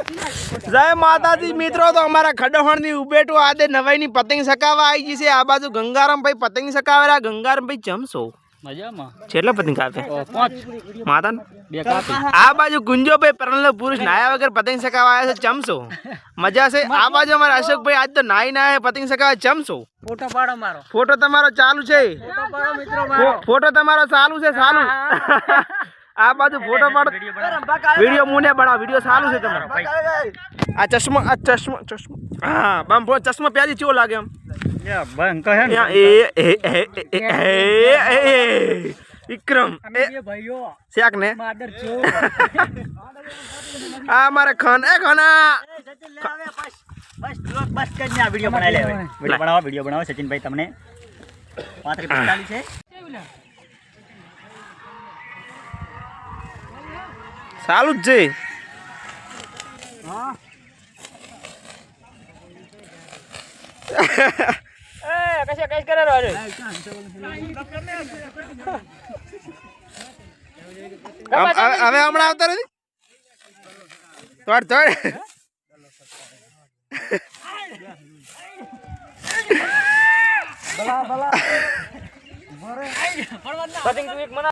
જય માતાજી મિત્રો, તો અમારા ખડોહણની ઉબેટો આદે નવાઈની પતંગ સકાવા આવી ગઈ છે। આ બાજુ ગંગારામ ભાઈ પતંગ સકાવેલા। ગંગારામ ભાઈ જમશો મજામાં છેલ્લો પતંગ કાપે 5 માતાન 2 કાપી। આ બાજુ ગુંજો ભાઈ પરણેલો પુરુષ નાયા વગર પતંગ સકાવા આવ્યા છે। ચમશો મજા છે। આ બાજુ અમારા અશોકભાઈ આજ તો નાઈ નાય પતંગ સકાવા। ચમશો ફોટો પાડો મારો, ફોટો તમારો ચાલુ છે। ફોટો પાડો મિત્રો મારો, ફોટો તમારો ચાલુ છે ચાલુ। આ બાજુ ફોટો પાડો, વિડિયો મુને બનાવો, વિડિયો ચાલુ છે તમારો। આ ચશ્મા હા બમ ચશ્મા પ્યાજી ચેવો લાગે એમ યા બંક હે ને વિક્રમ અમે જે ભાઈઓ શાક ને માદર છો આ મારે ખન એ ખના બસ કઈ ના વિડિયો બનાવી લે, વિડિયો બનાવો સચિનભાઈ તમને 35 છે ચાલુ જ છે। હા એ કશે કઈ કરે રો રે હવે હમણાં આવતા નથી તોડ ભલા ભલા પતંગ તું એક મના